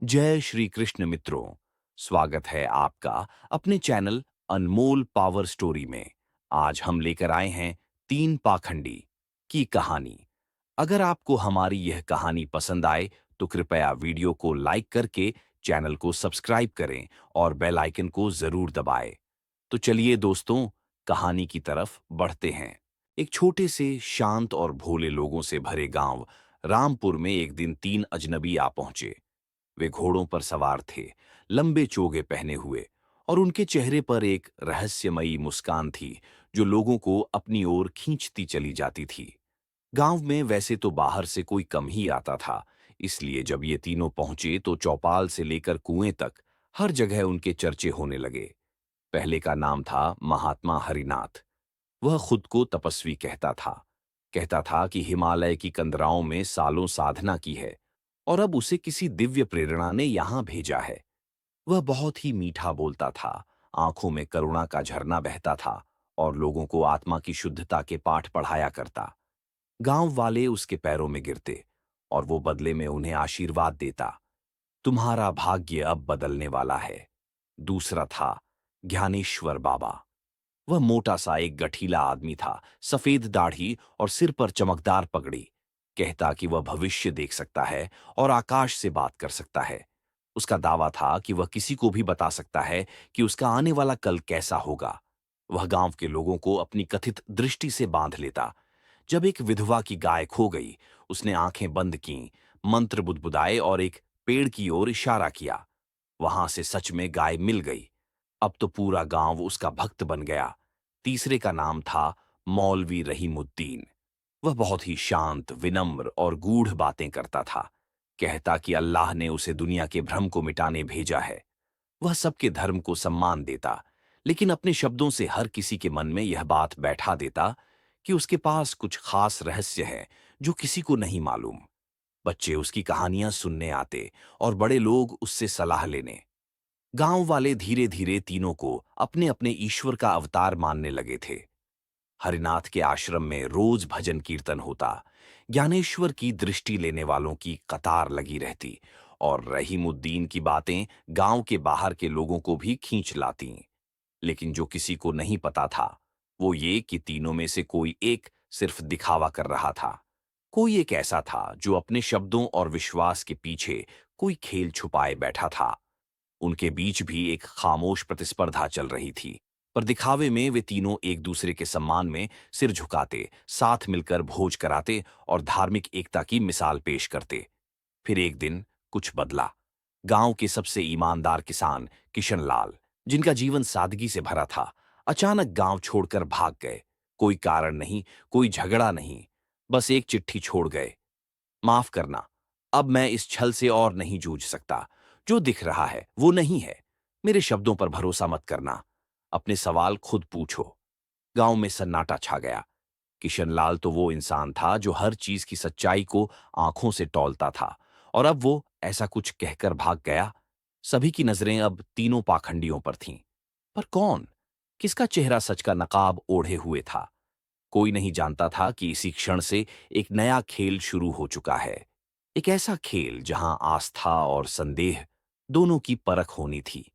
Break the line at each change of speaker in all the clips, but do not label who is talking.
जय श्री कृष्ण मित्रों। स्वागत है आपका अपने चैनल अनमोल पावर स्टोरी में। आज हम लेकर आए हैं तीन पाखंडी की कहानी। अगर आपको हमारी यह कहानी पसंद आए तो कृपया वीडियो को लाइक करके चैनल को सब्सक्राइब करें और बेल आइकन को जरूर दबाएं। तो चलिए दोस्तों, कहानी की तरफ बढ़ते हैं। एक छोटे से शांत और भोले लोगों से भरे गांव रामपुर में एक दिन तीन अजनबी आ पहुंचे। वे घोड़ों पर सवार थे, लंबे चोगे पहने हुए, और उनके चेहरे पर एक रहस्यमयी मुस्कान थी जो लोगों को अपनी ओर खींचती चली जाती थी। गांव में वैसे तो बाहर से कोई कम ही आता था, इसलिए जब ये तीनों पहुंचे तो चौपाल से लेकर कुएं तक हर जगह उनके चर्चे होने लगे। पहले का नाम था महात्मा हरिनाथ। वह खुद को तपस्वी कहता था कि हिमालय की कंदराओं में सालों साधना की है और अब उसे किसी दिव्य प्रेरणा ने यहां भेजा है। वह बहुत ही मीठा बोलता था, आंखों में करुणा का झरना बहता था और लोगों को आत्मा की शुद्धता के पाठ पढ़ाया करता। गांव वाले उसके पैरों में गिरते और वो बदले में उन्हें आशीर्वाद देता, तुम्हारा भाग्य अब बदलने वाला है। दूसरा था ज्ञानेश्वर बाबा। वह मोटा सा एक गठीला आदमी था, सफेद दाढ़ी और सिर पर चमकदार पगड़ी। कहता कि वह भविष्य देख सकता है और आकाश से बात कर सकता है। उसका दावा था कि वह किसी को भी बता सकता है कि उसका आने वाला कल कैसा होगा। वह गांव के लोगों को अपनी कथित दृष्टि से बांध लेता। जब एक विधवा की गाय खो गई, उसने आंखें बंद कीं, मंत्र बुदबुदाए और एक पेड़ की ओर इशारा किया। वहां से सच में गाय मिल गई। अब तो पूरा गांव उसका भक्त बन गया। तीसरे का नाम था मौलवी रहीमुद्दीन। वह बहुत ही शांत, विनम्र और गूढ़ बातें करता था। कहता कि अल्लाह ने उसे दुनिया के भ्रम को मिटाने भेजा है। वह सबके धर्म को सम्मान देता, लेकिन अपने शब्दों से हर किसी के मन में यह बात बैठा देता कि उसके पास कुछ खास रहस्य है जो किसी को नहीं मालूम। बच्चे उसकी कहानियां सुनने आते और बड़े लोग उससे सलाह लेने। गांव वाले धीरे धीरे तीनों को अपने अपने ईश्वर का अवतार मानने लगे थे। हरिनाथ के आश्रम में रोज भजन कीर्तन होता, ज्ञानेश्वर की दृष्टि लेने वालों की कतार लगी रहती और रहीमुद्दीन की बातें गांव के बाहर के लोगों को भी खींच लाती। लेकिन जो किसी को नहीं पता था वो ये कि तीनों में से कोई एक सिर्फ दिखावा कर रहा था। कोई एक ऐसा था जो अपने शब्दों और विश्वास के पीछे कोई खेल छुपाए बैठा था। उनके बीच भी एक खामोश प्रतिस्पर्धा चल रही थी, पर दिखावे में वे तीनों एक दूसरे के सम्मान में सिर झुकाते, साथ मिलकर भोज कराते और धार्मिक एकता की मिसाल पेश करते। फिर एक दिन कुछ बदला। गांव के सबसे ईमानदार किसान किशनलाल, जिनका जीवन सादगी से भरा था, अचानक गांव छोड़कर भाग गए। कोई कारण नहीं, कोई झगड़ा नहीं, बस एक चिट्ठी छोड़ गए। माफ करना, अब मैं इस छल से और नहीं जूझ सकता। जो दिख रहा है वो नहीं है। मेरे शब्दों पर भरोसा मत करना। अपने सवाल खुद पूछो। गांव में सन्नाटा छा गया। किशनलाल तो वो इंसान था जो हर चीज की सच्चाई को आंखों से तौलता था, और अब वो ऐसा कुछ कहकर भाग गया। सभी की नजरें अब तीनों पाखंडियों पर थीं। पर कौन? किसका चेहरा सच का नकाब ओढ़े हुए था? कोई नहीं जानता था कि इसी क्षण से एक नया खेल शुरू हो चुका है। एक ऐसा खेल जहां आस्था और संदेह दोनों की परख होनी थी।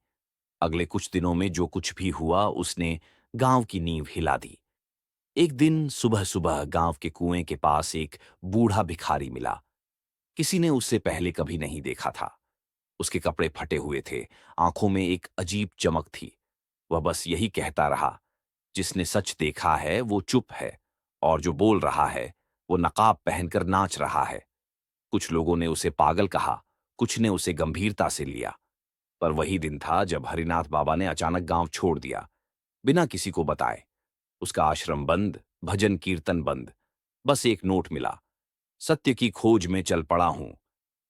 अगले कुछ दिनों में जो कुछ भी हुआ उसने गांव की नींव हिला दी। एक दिन सुबह सुबह गांव के कुएं के पास एक बूढ़ा भिखारी मिला। किसी ने उससे पहले कभी नहीं देखा था। उसके कपड़े फटे हुए थे, आंखों में एक अजीब चमक थी। वह बस यही कहता रहा, जिसने सच देखा है वो चुप है, और जो बोल रहा है वो नकाब पहनकर नाच रहा है। कुछ लोगों ने उसे पागल कहा, कुछ ने उसे गंभीरता से लिया। पर वही दिन था जब हरिनाथ बाबा ने अचानक गांव छोड़ दिया, बिना किसी को बताए। उसका आश्रम बंद, भजन कीर्तन बंद। बस एक नोट मिला, सत्य की खोज में चल पड़ा हूं।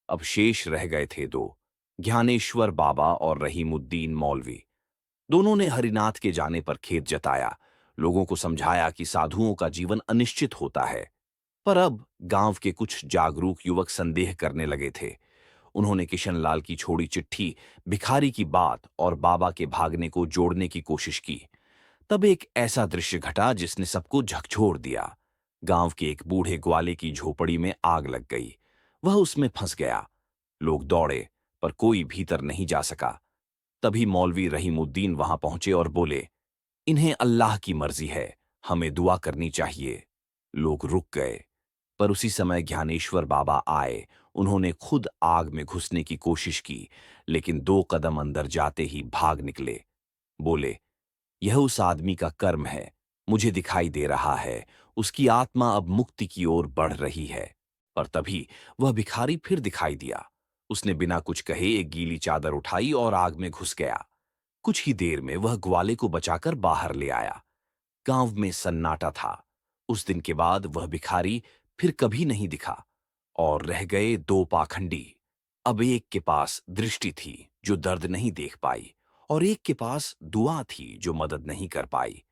अब शेष रह गए थे दो, ज्ञानेश्वर बाबा और रहीमुद्दीन मौलवी। दोनों ने हरिनाथ के जाने पर खेद जताया, लोगों को समझाया कि साधुओं का जीवन अनिश्चित होता है। पर अब गांव के कुछ जागरूक युवक संदेह करने लगे थे। उन्होंने किशनलाल की छोड़ी चिट्ठी, भिखारी की बात और बाबा के भागने को जोड़ने की कोशिश की। तब एक ऐसा दृश्य घटा जिसने सबको झकझोर दिया। गांव के एक बूढ़े ग्वाले की झोपड़ी में आग लग गई। वह उसमें फंस गया। लोग दौड़े, पर कोई भीतर नहीं जा सका। तभी मौलवी रहीमुद्दीन वहां पहुंचे और बोले, इन्हें अल्लाह की मर्जी है, हमें दुआ करनी चाहिए। लोग रुक गए, पर उसी समय ज्ञानेश्वर बाबा आए। उन्होंने खुद आग में घुसने की कोशिश की, लेकिन 2 कदम अंदर जाते ही भाग निकले। बोले, यह उस आदमी का कर्म है, मुझे दिखाई दे रहा है, उसकी आत्मा अब मुक्ति की ओर बढ़ रही है। पर तभी वह भिखारी फिर दिखाई दिया। उसने बिना कुछ कहे एक गीली चादर उठाई और आग में घुस गया। कुछ ही देर में वह ग्वाले को बचाकर बाहर ले आया। गांव में सन्नाटा था। उस दिन के बाद वह भिखारी फिर कभी नहीं दिखा, और रह गए 2 पाखंडी। अब एक के पास दृष्टि थी जो दर्द नहीं देख पाई, और एक के पास दुआ थी जो मदद नहीं कर पाई।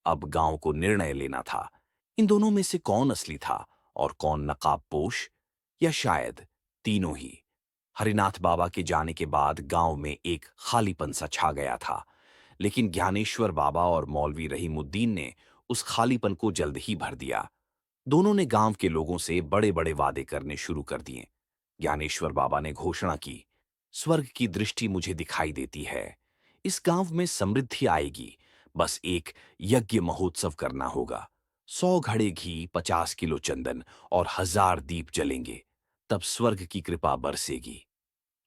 अब गांव को निर्णय लेना था, इन दोनों में से कौन असली था और कौन नकाबपोश, या शायद तीनों ही। हरिनाथ बाबा के जाने के बाद गांव में एक खालीपन सा छा गया था, लेकिन ज्ञानेश्वर बाबा और मौलवी रहीमुद्दीन ने उस खालीपन को जल्द ही भर दिया। दोनों ने गांव के लोगों से बड़े बड़े वादे करने शुरू कर दिए। ज्ञानेश्वर बाबा ने घोषणा की, स्वर्ग की दृष्टि मुझे दिखाई देती है, इस गांव में समृद्धि आएगी, बस एक यज्ञ महोत्सव करना होगा। 100 घड़े घी, 50 किलो चंदन और 1000 दीप जलेंगे, तब स्वर्ग की कृपा बरसेगी।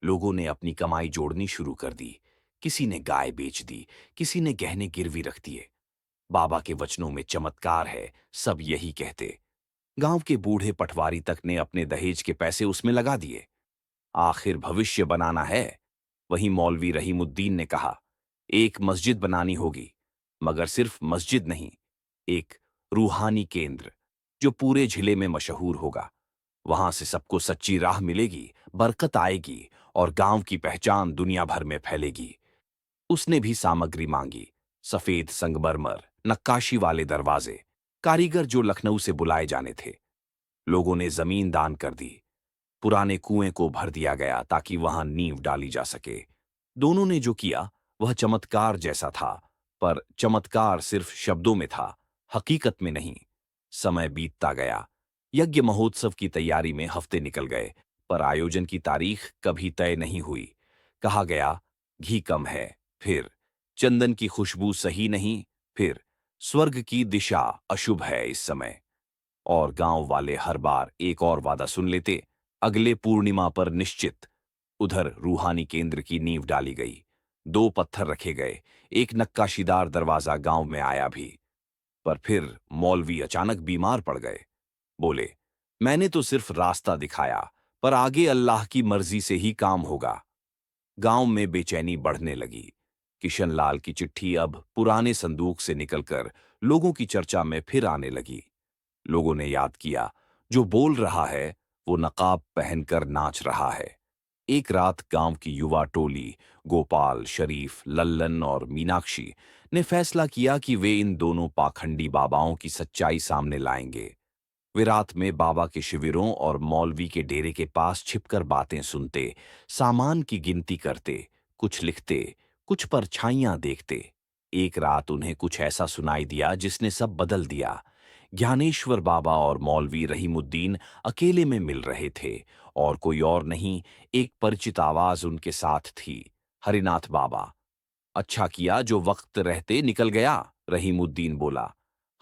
लोगों ने अपनी कमाई जोड़नी शुरू कर दी। किसी ने गाय बेच दी, किसी ने गहने गिरवी रख दिए। बाबा के वचनों में चमत्कार है, सब यही कहते। गांव के बूढ़े पटवारी तक ने अपने दहेज के पैसे उसमें लगा दिए। आखिर भविष्य बनाना है। वहीं मौलवी रहीमुद्दीन ने कहा, एक मस्जिद बनानी होगी, मगर सिर्फ मस्जिद नहीं, एक रूहानी केंद्र जो पूरे जिले में मशहूर होगा। वहां से सबको सच्ची राह मिलेगी, बरकत आएगी और गांव की पहचान दुनिया भर में फैलेगी। उसने भी सामग्री मांगी, सफेद संगमरमर, नक्काशी वाले दरवाजे, कारीगर जो लखनऊ से बुलाए जाने थे। लोगों ने जमीन दान कर दी। पुराने कुएं को भर दिया गया ताकि वहां नींव डाली जा सके। दोनों ने जो किया वह चमत्कार जैसा था, पर चमत्कार सिर्फ शब्दों में था, हकीकत में नहीं। समय बीतता गया। यज्ञ महोत्सव की तैयारी में हफ्ते निकल गए, पर आयोजन की तारीख कभी तय नहीं हुई। कहा गया, घी कम है, फिर चंदन की खुशबू सही नहीं, फिर स्वर्ग की दिशा अशुभ है इस समय। और गांव वाले हर बार एक और वादा सुन लेते, अगले पूर्णिमा पर निश्चित। उधर रूहानी केंद्र की नींव डाली गई, 2 पत्थर रखे गए, एक नक्काशीदार दरवाजा गांव में आया भी। पर फिर मौलवी अचानक बीमार पड़ गए। बोले, मैंने तो सिर्फ रास्ता दिखाया, पर आगे अल्लाह की मर्जी से ही काम होगा। गांव में बेचैनी बढ़ने लगी। किशनलाल की चिट्ठी अब पुराने संदूक से निकलकर लोगों की चर्चा में फिर आने लगी। लोगों ने याद किया, जो बोल रहा है वो नकाब पहनकर नाच रहा है। एक रात गांव की युवा टोली, गोपाल, शरीफ, लल्लन और मीनाक्षी, ने फैसला किया कि वे इन दोनों पाखंडी बाबाओं की सच्चाई सामने लाएंगे। वे रात में बाबा के शिविरों और मौलवी के डेरे के पास छिपकर बातें सुनते, सामान की गिनती करते, कुछ लिखते, कुछ परछाइयां देखते। एक रात उन्हें कुछ ऐसा सुनाई दिया जिसने सब बदल दिया। ज्ञानेश्वर बाबा और मौलवी रहीमुद्दीन अकेले में मिल रहे थे, और कोई और नहीं, एक परिचित आवाज उनके साथ थी, हरिनाथ बाबा। अच्छा किया जो वक्त रहते निकल गया, रहीमुद्दीन बोला।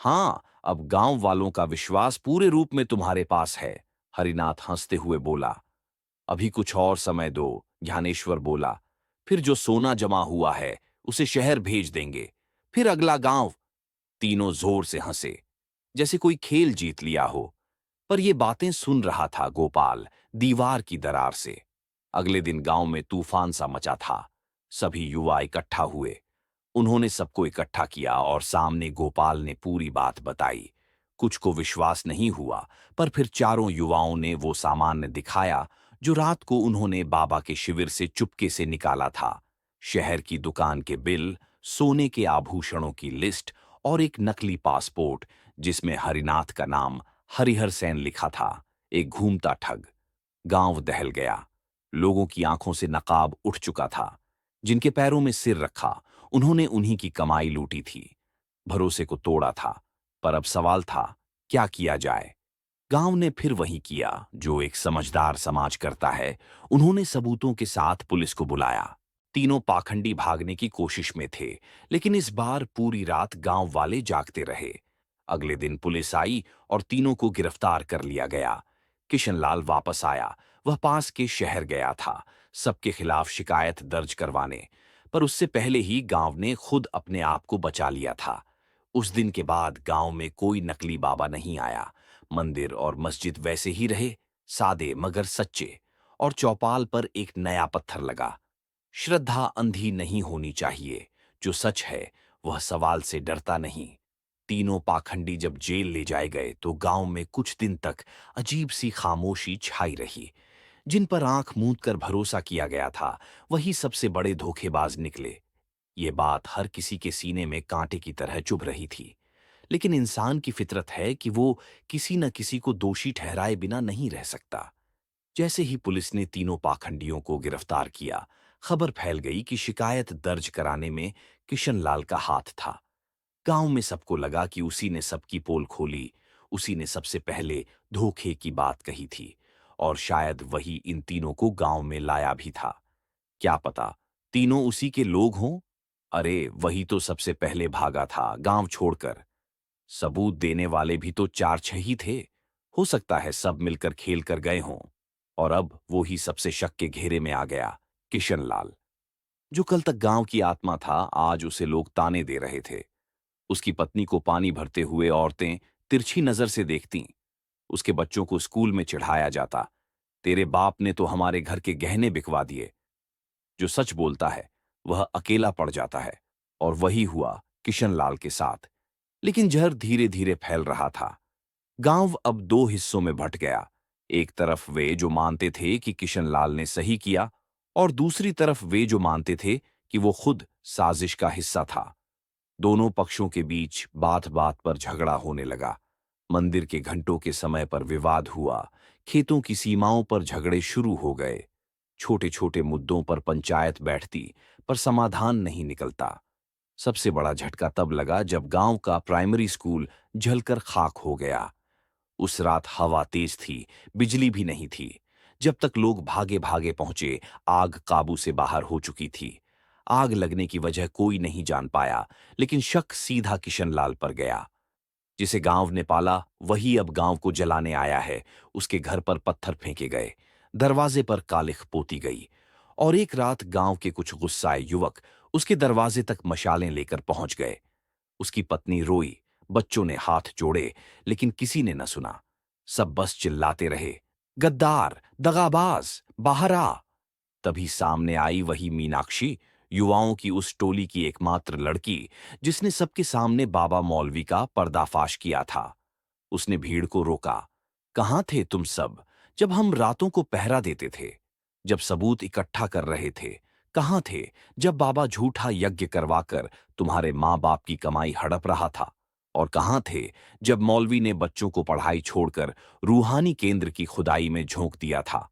हाँ, अब गांव वालों का विश्वास पूरे रूप में तुम्हारे पास है, हरिनाथ हंसते हुए बोला। अभी कुछ और समय दो, ज्ञानेश्वर बोला। फिर जो सोना जमा हुआ है उसे शहर भेज देंगे, फिर अगला गांव। तीनों जोर से हंसे, जैसे कोई खेल जीत लिया हो। पर ये बातें सुन रहा था गोपाल, दीवार की दरार से। अगले दिन गांव में तूफान सा मचा था। सभी युवा इकट्ठा हुए। उन्होंने सबको इकट्ठा किया और सामने गोपाल ने पूरी बात बताई। कुछ को विश्वास नहीं हुआ, पर फिर चारों युवाओं ने वो सामान दिखाया जो रात को उन्होंने बाबा के शिविर से चुपके से निकाला था। शहर की दुकान के बिल, सोने के आभूषणों की लिस्ट और एक नकली पासपोर्ट जिसमें हरिनाथ का नाम हरिहर सेन लिखा था। एक घूमता ठग। गांव दहल गया। लोगों की आंखों से नकाब उठ चुका था। जिनके पैरों में सिर रखा, उन्होंने उन्हीं की कमाई लूटी थी। भरोसे को तोड़ा था। पर अब सवाल था, क्या किया जाए। गांव ने फिर वही किया जो एक समझदार समाज करता है। उन्होंने सबूतों के साथ पुलिस को बुलाया। तीनों पाखंडी भागने की कोशिश में थे, लेकिन इस बार पूरी रात गांव वाले जागते रहे। अगले दिन पुलिस आई और तीनों को गिरफ्तार कर लिया गया। किशनलाल वापस आया। वह पास के शहर गया था, सबके खिलाफ शिकायत दर्ज करवाने। पर उससे पहले ही गांव ने खुद अपने आप को बचा लिया था। उस दिन के बाद गांव में कोई नकली बाबा नहीं आया। मंदिर और मस्जिद वैसे ही रहे, सादे मगर सच्चे। और चौपाल पर एक नया पत्थर लगा। श्रद्धा अंधी नहीं होनी चाहिए। जो सच है वह सवाल से डरता नहीं। तीनों पाखंडी जब जेल ले जाए गए तो गांव में कुछ दिन तक अजीब सी खामोशी छाई रही। जिन पर आंख मूंद कर भरोसा किया गया था वही सबसे बड़े धोखेबाज निकले। ये बात हर किसी के सीने में कांटे की तरह चुभ रही थी। लेकिन इंसान की फितरत है कि वो किसी न किसी को दोषी ठहराए बिना नहीं रह सकता। जैसे ही पुलिस ने तीनों पाखंडियों को गिरफ्तार किया, खबर फैल गई कि शिकायत दर्ज कराने में किशनलाल का हाथ था। गांव में सबको लगा कि उसी ने सबकी पोल खोली, उसी ने सबसे पहले धोखे की बात कही थी। और शायद वही इन तीनों को गांव में लाया भी था। क्या पता तीनों उसी के लोग हों। अरे वही तो सबसे पहले भागा था गांव छोड़कर। सबूत देने वाले भी तो चार छह ही थे। हो सकता है सब मिलकर खेल कर गए हों। और अब वो ही सबसे शक के घेरे में आ गया। किशनलाल, जो कल तक गांव की आत्मा था, आज उसे लोग ताने दे रहे थे। उसकी पत्नी को पानी भरते हुए औरतें तिरछी नजर से देखतीं। उसके बच्चों को स्कूल में चिढ़ाया जाता, तेरे बाप ने तो हमारे घर के गहने बिकवा दिए। जो सच बोलता है वह अकेला पड़ जाता है। और वही हुआ किशनलाल के साथ। लेकिन जहर धीरे धीरे फैल रहा था। गांव अब दो हिस्सों में बंट गया। एक तरफ वे जो मानते थे कि किशनलाल ने सही किया, और दूसरी तरफ वे जो मानते थे कि वो खुद साजिश का हिस्सा था। दोनों पक्षों के बीच बात बात पर झगड़ा होने लगा। मंदिर के घंटों के समय पर विवाद हुआ। खेतों की सीमाओं पर झगड़े शुरू हो गए। छोटे छोटे मुद्दों पर पंचायत बैठती, पर समाधान नहीं निकलता। सबसे बड़ा झटका तब लगा जब गांव का प्राइमरी स्कूल जलकर खाक हो गया। उस रात हवा तेज थी, बिजली भी नहीं थी। जब तक लोग भागे भागे पहुंचे, आग काबू से बाहर हो चुकी थी। आग लगने की वजह कोई नहीं जान पाया, लेकिन शक सीधा किशनलाल पर गया। जिसे गांव ने पाला वही अब गांव को जलाने आया है। उसके घर पर पत्थर फेंके गए, दरवाजे पर कालिख पोती गई। और एक रात गांव के कुछ गुस्साए युवक उसके दरवाजे तक मशालें लेकर पहुंच गए। उसकी पत्नी रोई, बच्चों ने हाथ जोड़े, लेकिन किसी ने न सुना। सब बस चिल्लाते रहे, गद्दार, दगाबाज, बाहर आ। तभी सामने आई वही मीनाक्षी, युवाओं की उस टोली की एकमात्र लड़की, जिसने सबके सामने बाबा मौलवी का पर्दाफाश किया था। उसने भीड़ को रोका। कहाँ थे तुम सब जब हम रातों को पहरा देते थे, जब सबूत इकट्ठा कर रहे थे? कहाँ थे जब बाबा झूठा यज्ञ करवाकर तुम्हारे माँ बाप की कमाई हड़प रहा था? और कहाँ थे जब मौलवी ने बच्चों को पढ़ाई छोड़कर रूहानी केंद्र की खुदाई में झोंक दिया था?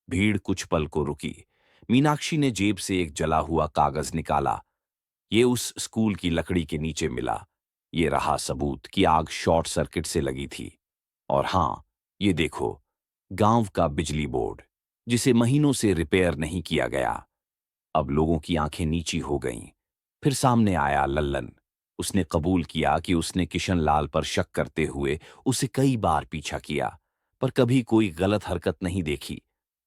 भीड़ कुछ पल को रुकी। मीनाक्षी ने जेब से एक जला हुआ कागज निकाला। ये उस स्कूल की लकड़ी के नीचे मिला। ये रहा सबूत कि आग शॉर्ट सर्किट से लगी थी। और हां, ये देखो, गांव का बिजली बोर्ड, जिसे महीनों से रिपेयर नहीं किया गया। अब लोगों की आंखें नीची हो गईं। फिर सामने आया लल्लन। उसने कबूल किया कि उसने किशनलाल पर शक करते हुए उसे कई बार पीछा किया, पर कभी कोई गलत हरकत नहीं देखी।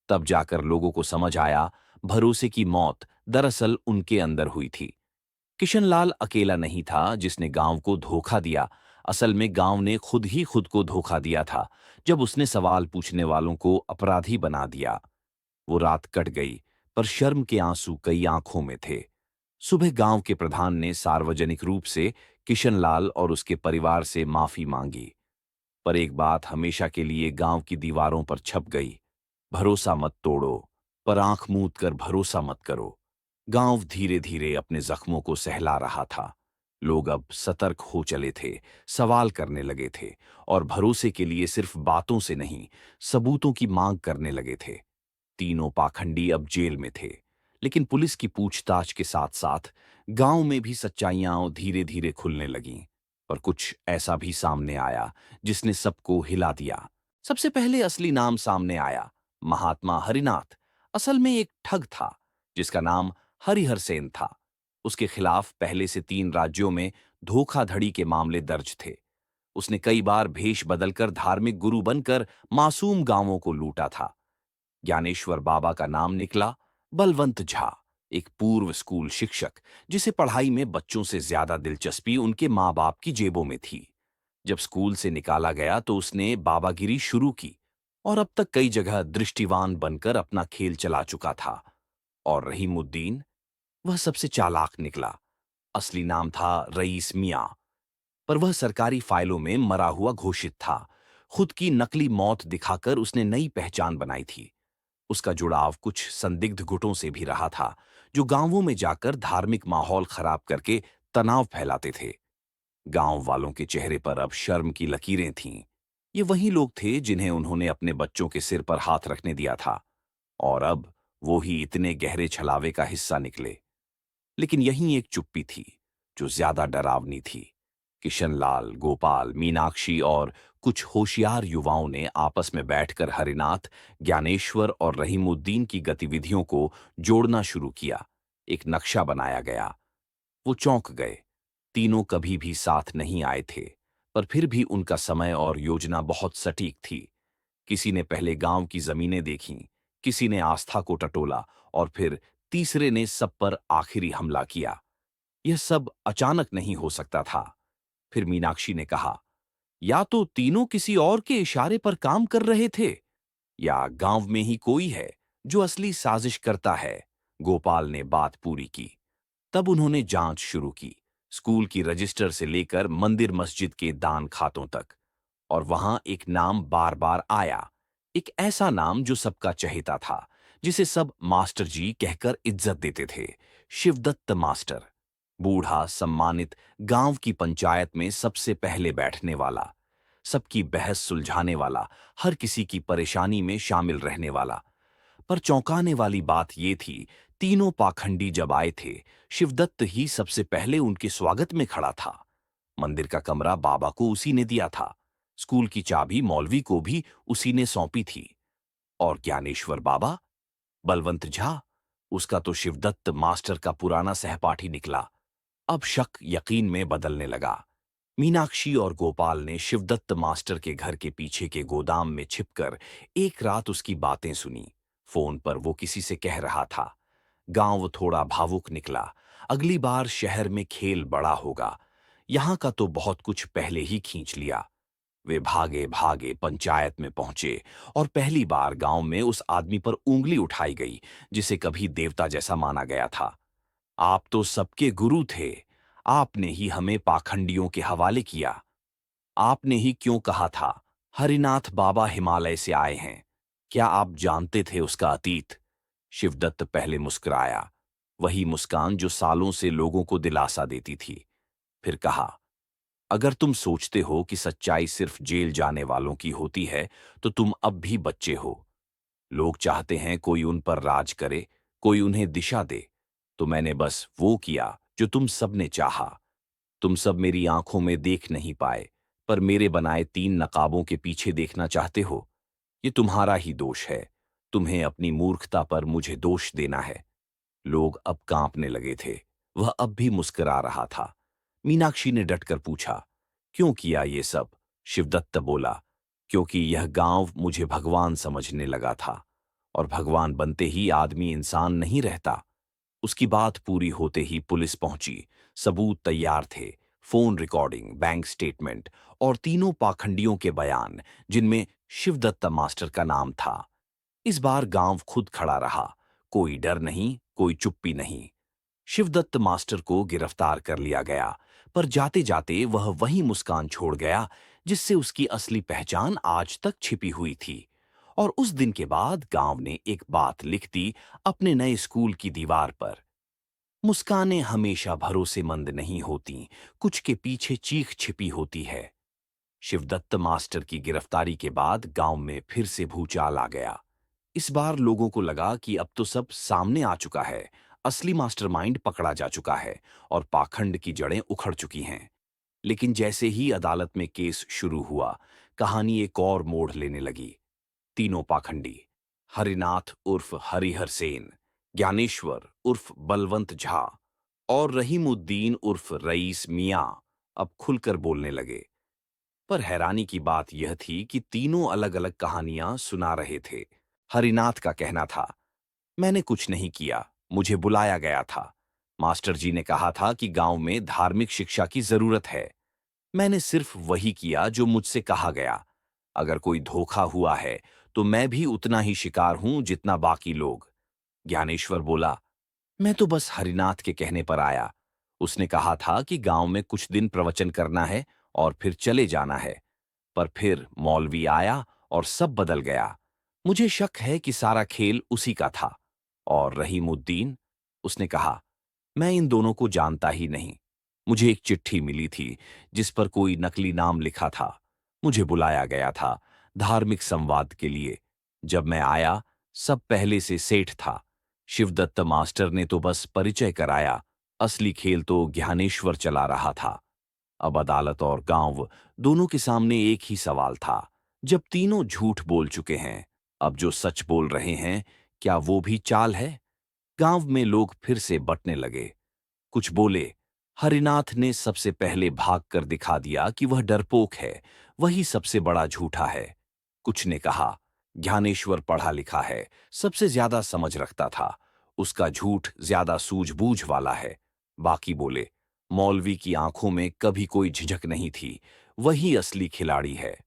तब जाकर लोगों को समझ आया, भरोसे की मौत दरअसल उनके अंदर हुई थी। किशनलाल अकेला नहीं था जिसने गांव को धोखा दिया। असल में गांव ने खुद ही खुद को धोखा दिया था, जब उसने सवाल पूछने वालों को अपराधी बना दिया। वो रात कट गई, पर शर्म के आंसू कई आंखों में थे। सुबह गांव के प्रधान ने सार्वजनिक रूप से किशनलाल और उसके परिवार से माफी मांगी। पर एक बात हमेशा के लिए गांव की दीवारों पर छप गई, भरोसा मत तोड़ो, पर आंख मूंद कर भरोसा मत करो। गांव धीरे धीरे अपने जख्मों को सहला रहा था। लोग अब सतर्क हो चले थे, सवाल करने लगे थे, और भरोसे के लिए सिर्फ बातों से नहीं, सबूतों की मांग करने लगे थे। तीनों पाखंडी अब जेल में थे, लेकिन पुलिस की पूछताछ के साथ साथ गांव में भी सच्चाइयां धीरे धीरे खुलने लगीं। पर कुछ ऐसा भी सामने आया जिसने सबको हिला दिया। सबसे पहले असली नाम सामने आया, महात्मा हरिनाथ। असल में एक ठग था जिसका नाम हरिहर सेन था। उसके खिलाफ पहले से 3 राज्यों में धोखाधड़ी के मामले दर्ज थे। उसने कई बार भेष बदलकर धार्मिक गुरु बनकर मासूम गांवों को लूटा था। ज्ञानेश्वर बाबा का नाम निकला बलवंत झा, एक पूर्व स्कूल शिक्षक जिसे पढ़ाई में बच्चों से ज्यादा दिलचस्पी उनके माँ बाप की जेबों में थी। जब स्कूल से निकाला गया तो उसने बाबागिरी शुरू की और अब तक कई जगह दृष्टिवान बनकर अपना खेल चला चुका था। और रहीमुद्दीन, वह सबसे चालाक निकला। असली नाम था रईस मियां, पर वह सरकारी फाइलों में मरा हुआ घोषित था। खुद की नकली मौत दिखाकर उसने नई पहचान बनाई थी। उसका जुड़ाव कुछ संदिग्ध गुटों से भी रहा था, जो गांवों में जाकर धार्मिक माहौल खराब करके तनाव फैलाते थे। गांव वालों के चेहरे पर अब शर्म की लकीरें थीं। ये वही लोग थे जिन्हें उन्होंने अपने बच्चों के सिर पर हाथ रखने दिया था, और अब वो ही इतने गहरे छलावे का हिस्सा निकले। लेकिन यहीं एक चुप्पी थी जो ज्यादा डरावनी थी। किशनलाल, गोपाल, मीनाक्षी और कुछ होशियार युवाओं ने आपस में बैठकर हरिनाथ, ज्ञानेश्वर और रहीमुद्दीन की गतिविधियों को जोड़ना शुरू किया। एक नक्शा बनाया गया। वो चौंक गए। तीनों कभी भी साथ नहीं आए थे, पर फिर भी उनका समय और योजना बहुत सटीक थी। किसी ने पहले गांव की जमीनें देखीं, किसी ने आस्था को टटोला और फिर तीसरे ने सब पर आखिरी हमला किया। यह सब अचानक नहीं हो सकता था। फिर मीनाक्षी ने कहा, या तो तीनों किसी और के इशारे पर काम कर रहे थे, या गांव में ही कोई है जो असली साजिश करता है। गोपाल ने बात पूरी की। तब उन्होंने जांच शुरू की, स्कूल की रजिस्टर से लेकर मंदिर मस्जिद के दान खातों तक। और वहां एक नाम बार बार आया, एक ऐसा नाम जो सबका चहेता था, जिसे सब मास्टर जी कहकर इज्जत देते थे। शिवदत्त मास्टर। बूढ़ा, सम्मानित, गांव की पंचायत में सबसे पहले बैठने वाला, सबकी बहस सुलझाने वाला, हर किसी की परेशानी में शामिल रहने वाला। पर चौंकाने वाली बात ये थी, तीनों पाखंडी जब आए थे, शिवदत्त ही सबसे पहले उनके स्वागत में खड़ा था। मंदिर का कमरा बाबा को उसी ने दिया था। स्कूल की चाबी मौलवी को भी उसी ने सौंपी थी। और ज्ञानेश्वर बाबा, बलवंत झा, उसका तो शिवदत्त मास्टर का पुराना सहपाठी निकला। अब शक यकीन में बदलने लगा। मीनाक्षी और गोपाल ने शिवदत्त मास्टर के घर के पीछे के गोदाम में छिपकर एक रात उसकी बातें सुनी। फोन पर वो किसी से कह रहा था, गांव थोड़ा भावुक निकला, अगली बार शहर में खेल बड़ा होगा, यहां का तो बहुत कुछ पहले ही खींच लिया। वे भागे भागे पंचायत में पहुंचे और पहली बार गांव में उस आदमी पर उंगली उठाई गई जिसे कभी देवता जैसा माना गया था। आप तो सबके गुरु थे, आपने ही हमें पाखंडियों के हवाले किया। आपने ही क्यों कहा था, हरिनाथ बाबा हिमालय से आए हैं? क्या आप जानते थे उसका अतीत? शिवदत्त पहले मुस्कुराया, वही मुस्कान जो सालों से लोगों को दिलासा देती थी। फिर कहा, अगर तुम सोचते हो कि सच्चाई सिर्फ जेल जाने वालों की होती है, तो तुम अब भी बच्चे हो। लोग चाहते हैं कोई उन पर राज करे, कोई उन्हें दिशा दे। तो मैंने बस वो किया जो तुम सबने चाहा। तुम सब मेरी आंखों में देख नहीं पाए, पर मेरे बनाए 3 नकाबों के पीछे देखना चाहते हो। ये तुम्हारा ही दोष है। तुम्हें अपनी मूर्खता पर मुझे दोष देना है। लोग अब कांपने लगे थे। वह अब भी मुस्कुरा रहा था। मीनाक्षी ने डटकर पूछा, क्यों किया ये सब? शिवदत्त बोला, क्योंकि यह गांव मुझे भगवान समझने लगा था, और भगवान बनते ही आदमी इंसान नहीं रहता। उसकी बात पूरी होते ही पुलिस पहुंची। सबूत तैयार थे, फोन रिकॉर्डिंग, बैंक स्टेटमेंट और तीनों पाखंडियों के बयान, जिनमें शिवदत्त मास्टर का नाम था। इस बार गांव खुद खड़ा रहा। कोई डर नहीं, कोई चुप्पी नहीं। शिवदत्त मास्टर को गिरफ्तार कर लिया गया, पर जाते जाते वह वही मुस्कान छोड़ गया जिससे उसकी असली पहचान आज तक छिपी हुई थी। और उस दिन के बाद गांव ने एक बात लिख दी अपने नए स्कूल की दीवार पर, मुस्कानें हमेशा भरोसेमंद नहीं होती, कुछ के पीछे चीख छिपी होती है। शिवदत्त मास्टर की गिरफ्तारी के बाद गांव में फिर से भूचाल आ गया। इस बार लोगों को लगा कि अब तो सब सामने आ चुका है, असली मास्टरमाइंड पकड़ा जा चुका है और पाखंड की जड़ें उखड़ चुकी हैं। लेकिन जैसे ही अदालत में केस शुरू हुआ, कहानी एक और मोड़ लेने लगी। तीनों पाखंडी, हरिनाथ उर्फ हरिहर सेन, ज्ञानेश्वर उर्फ बलवंत झा और रहीमुद्दीन उर्फ रईस मियां अब खुलकर बोलने लगे। पर हैरानी की बात यह थी कि तीनों अलग-अलग कहानियां सुना रहे थे। हरिनाथ का कहना था, मैंने कुछ नहीं किया, मुझे बुलाया गया था। मास्टर जी ने कहा था कि गांव में धार्मिक शिक्षा की जरूरत है। मैंने सिर्फ वही किया जो मुझसे कहा गया। अगर कोई धोखा हुआ है, तो मैं भी उतना ही शिकार हूं जितना बाकी लोग। ज्ञानेश्वर बोला, मैं तो बस हरिनाथ के कहने पर आया। उसने कहा था कि गांव में कुछ दिन प्रवचन करना है और फिर चले जाना है। पर फिर मौलवी आया और सब बदल गया। मुझे शक है कि सारा खेल उसी का था। और रहीमुद्दीन, उसने कहा, मैं इन दोनों को जानता ही नहीं। मुझे एक चिट्ठी मिली थी जिस पर कोई नकली नाम लिखा था। मुझे बुलाया गया था धार्मिक संवाद के लिए। जब मैं आया, सब पहले से सेठ था। शिवदत्त मास्टर ने तो बस परिचय कराया। असली खेल तो ज्ञानेश्वर चला रहा था। अब अदालत और गांव दोनों के सामने एक ही सवाल था। जब तीनों झूठ बोल चुके हैं, अब जो सच बोल रहे हैं, क्या वो भी चाल है? गांव में लोग फिर से बंटने लगे। कुछ बोले, हरिनाथ ने सबसे पहले भाग कर दिखा दिया कि वह डरपोक है, वही सबसे बड़ा झूठा है। कुछ ने कहा, ज्ञानेश्वर पढ़ा लिखा है, सबसे ज्यादा समझ रखता था, उसका झूठ ज्यादा सूझबूझ वाला है। बाकी बोले, मौलवी की आंखों में कभी कोई झिझक नहीं थी, वही असली खिलाड़ी है।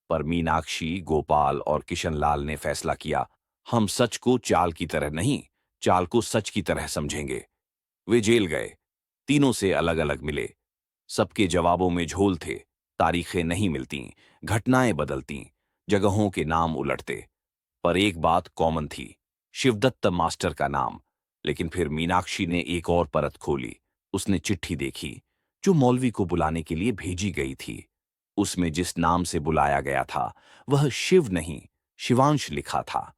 पर मीनाक्षी, गोपाल और किशनलाल ने फैसला किया, हम सच को चाल की तरह नहीं, चाल को सच की तरह समझेंगे। वे जेल गए, तीनों से अलग अलग मिले। सबके जवाबों में झोल थे। तारीखें नहीं मिलती, घटनाएं बदलती, जगहों के नाम उलटते। पर एक बात कॉमन थी, शिवदत्त मास्टर का नाम। लेकिन फिर मीनाक्षी ने एक और परत खोली। उसने चिट्ठी देखी जो मौलवी को बुलाने के लिए भेजी गई थी। उसमें जिस नाम से बुलाया गया था, वह शिव नहीं, शिवांश लिखा था।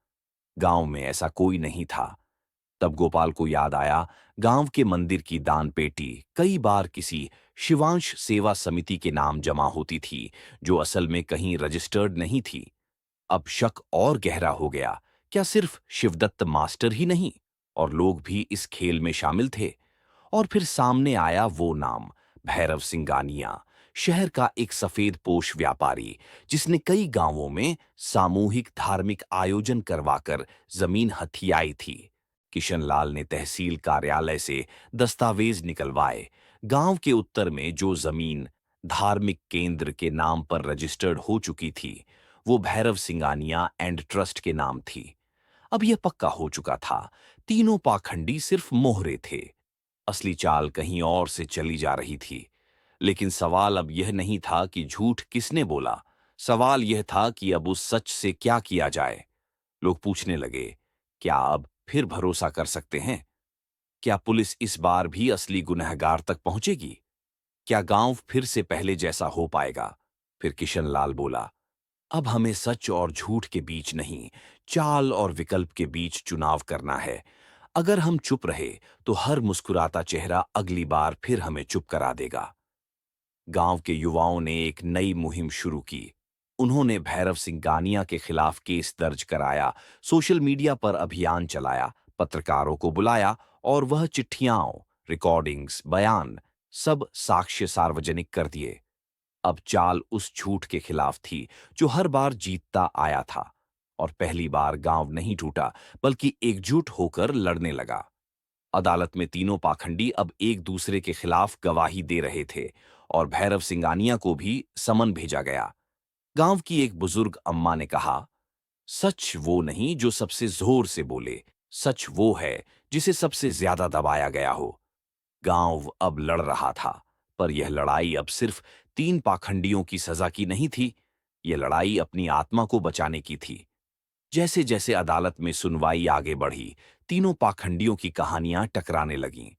गांव में ऐसा कोई नहीं था। तब गोपाल को याद आया, गांव के मंदिर की दान पेटी कई बार किसी शिवांश सेवा समिति के नाम जमा होती थी, जो असल में कहीं रजिस्टर्ड नहीं थी। अब शक और गहरा हो गया, क्या सिर्फ शिवदत्त मास्टर ही नहीं, और लोग भी इस खेल में शामिल थे? और फिर सामने आया वो नाम, भैरव सिंगानिया, शहर का एक सफेद पोश व्यापारी, जिसने कई गांवों में सामूहिक धार्मिक आयोजन करवाकर जमीन हथियाई थी। किशनलाल ने तहसील कार्यालय से दस्तावेज निकलवाए। गांव के उत्तर में जो जमीन धार्मिक केंद्र के नाम पर रजिस्टर्ड हो चुकी थी, वो भैरव सिंगानिया एंड ट्रस्ट के नाम थी। अब यह पक्का हो चुका था, तीनों पाखंडी सिर्फ मोहरे थे। असली चाल कहीं और से चली जा रही थी। लेकिन सवाल अब यह नहीं था कि झूठ किसने बोला, सवाल यह था कि अब उस सच से क्या किया जाए। लोग पूछने लगे, क्या अब फिर भरोसा कर सकते हैं? क्या पुलिस इस बार भी असली गुनहगार तक पहुंचेगी? क्या गांव फिर से पहले जैसा हो पाएगा? फिर किशनलाल बोला, अब हमें सच और झूठ के बीच नहीं, चाल और विकल्प के बीच चुनाव करना है। अगर हम चुप रहे, तो हर मुस्कुराता चेहरा अगली बार फिर हमें चुप करा देगा। गांव के युवाओं ने एक नई मुहिम शुरू की। उन्होंने भैरव सिंह गानिया के खिलाफ केस दर्ज कराया, सोशल मीडिया पर अभियान चलाया, पत्रकारों को बुलाया और वह चिट्ठियां, रिकॉर्डिंग्स, बयान, सब साक्ष्य सार्वजनिक कर दिए। अब चाल उस झूठ के खिलाफ थी जो हर बार जीतता आया था। और पहली बार गांव नहीं टूटा, बल्कि एकजुट होकर लड़ने लगा। अदालत में तीनों पाखंडी अब एक दूसरे के खिलाफ गवाही दे रहे थे और भैरव सिंगानिया को भी समन भेजा गया। गांव की एक बुजुर्ग अम्मा ने कहा, सच वो नहीं जो सबसे जोर से बोले, सच वो है जिसे सबसे ज्यादा दबाया गया हो। गांव अब लड़ रहा था, पर यह लड़ाई अब सिर्फ तीन पाखंडियों की सजा की नहीं थी, यह लड़ाई अपनी आत्मा को बचाने की थी। जैसे जैसे अदालत में सुनवाई आगे बढ़ी, तीनों पाखंडियों की कहानियां टकराने लगीं।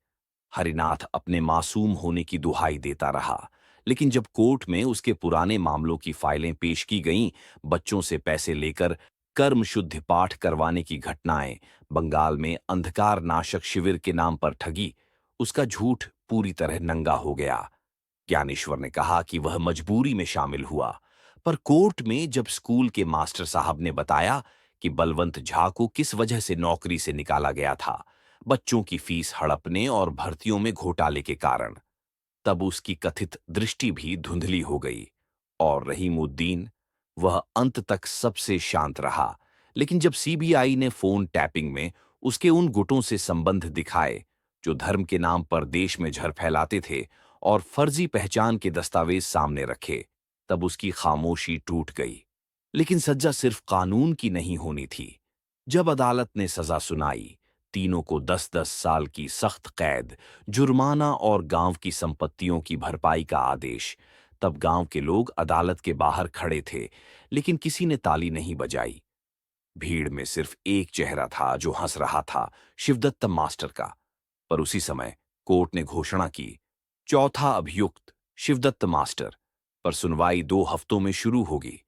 हरिनाथ अपने मासूम होने की दुहाई देता रहा, लेकिन जब कोर्ट में उसके पुराने मामलों की फाइलें पेश की गईं, बच्चों से पैसे लेकर कर्म शुद्धि पाठ करवाने की घटनाएं, बंगाल में अंधकार नाशक शिविर के नाम पर ठगी, उसका झूठ पूरी तरह नंगा हो गया। ज्ञानेश्वर ने कहा कि वह मजबूरी में शामिल हुआ, पर कोर्ट में जब स्कूल के मास्टर साहब ने बताया कि बलवंत झा को किस वजह से नौकरी से निकाला गया था, बच्चों की फीस हड़पने और भर्तियों में घोटाले के कारण, तब उसकी कथित दृष्टि भी धुंधली हो गई। और रहीमुद्दीन, वह अंत तक सबसे शांत रहा, लेकिन जब सीबीआई ने फोन टैपिंग में उसके उन गुटों से संबंध दिखाए जो धर्म के नाम पर देश में झर फैलाते थे और फर्जी पहचान के दस्तावेज सामने रखे, तब उसकी खामोशी टूट गई। लेकिन सज्जा सिर्फ कानून की नहीं होनी थी। जब अदालत ने सजा सुनाई, तीनों को 10-10 साल की सख्त कैद, जुर्माना और गांव की संपत्तियों की भरपाई का आदेश, तब गांव के लोग अदालत के बाहर खड़े थे, लेकिन किसी ने ताली नहीं बजाई। भीड़ में सिर्फ एक चेहरा था जो हंस रहा था, शिवदत्त मास्टर का। पर उसी समय कोर्ट ने घोषणा की, चौथा अभियुक्त शिवदत्त मास्टर पर सुनवाई 2 हफ्तों में शुरू होगी।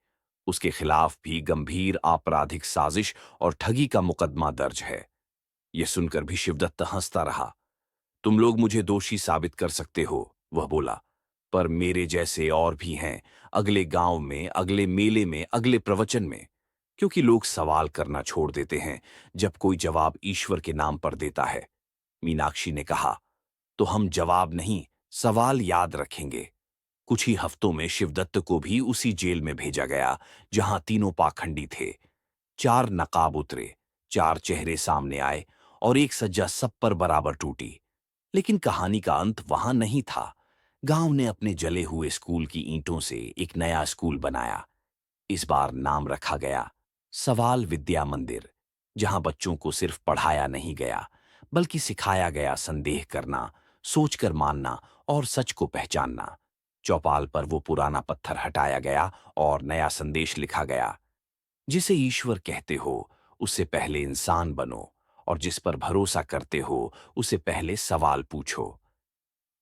उसके खिलाफ भी गंभीर आपराधिक साजिश और ठगी का मुकदमा दर्ज है। यह सुनकर भी शिवदत्त हंसता रहा। तुम लोग मुझे दोषी साबित कर सकते हो, वह बोला, पर मेरे जैसे और भी हैं, अगले गांव में, अगले मेले में, अगले प्रवचन में। क्योंकि लोग सवाल करना छोड़ देते हैं जब कोई जवाब ईश्वर के नाम पर देता है। मीनाक्षी ने कहा, तो हम जवाब नहीं, सवाल याद रखेंगे। कुछ ही हफ्तों में शिवदत्त को भी उसी जेल में भेजा गया जहां तीनों पाखंडी थे। 4 नकाब उतरे, 4 चेहरे सामने आए और एक सज्जा सब पर बराबर टूटी। लेकिन कहानी का अंत वहां नहीं था। गांव ने अपने जले हुए स्कूल की ईंटों से एक नया स्कूल बनाया। इस बार नाम रखा गया सवाल विद्या मंदिर, जहां बच्चों को सिर्फ पढ़ाया नहीं गया, बल्कि सिखाया गया संदेह करना, सोचकर मानना और सच को पहचानना। चौपाल पर वो पुराना पत्थर हटाया गया और नया संदेश लिखा गया, जिसे ईश्वर कहते हो उससे पहले इंसान बनो, और जिस पर भरोसा करते हो उसे पहले सवाल पूछो।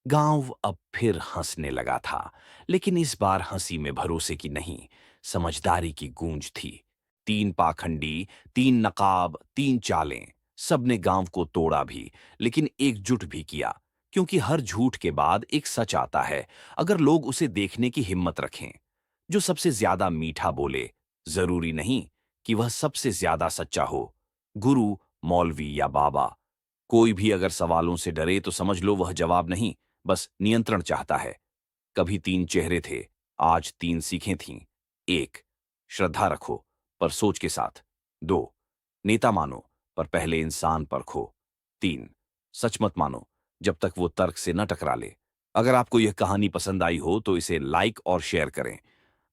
गांव अब फिर हंसने लगा था, लेकिन इस बार हंसी में भरोसे की नहीं, समझदारी की गूंज थी। 3 पाखंडी, 3 नकाब, 3 चालें, सबने गांव को तोड़ा भी, लेकिन एकजुट भी किया। क्योंकि हर झूठ के बाद एक सच आता है, अगर लोग उसे देखने की हिम्मत रखें। जो सबसे ज्यादा मीठा बोले, जरूरी नहीं कि वह सबसे ज्यादा सच्चा हो। गुरु, मौलवी या बाबा, कोई भी अगर सवालों से डरे तो समझ लो वह जवाब नहीं, बस नियंत्रण चाहता है। कभी 3 चेहरे थे, आज 3 सीखें थीं। 1, श्रद्धा रखो, पर सोच के साथ। 2, नेता मानो, पर पहले इंसान परखो। 3, सच मत मानो, जब तक वो तर्क से न टकरा ले। अगर आपको यह कहानी पसंद आई हो तो इसे लाइक और शेयर करें।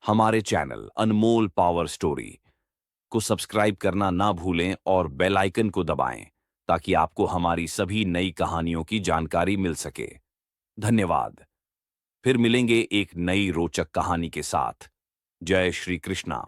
हमारे चैनल अनमोल पावर स्टोरी को सब्सक्राइब करना ना भूलें और बेल आइकन को दबाएं, ताकि आपको हमारी सभी नई कहानियों की जानकारी मिल सके। धन्यवाद। फिर मिलेंगे एक नई रोचक कहानी के साथ। जय श्री कृष्णा।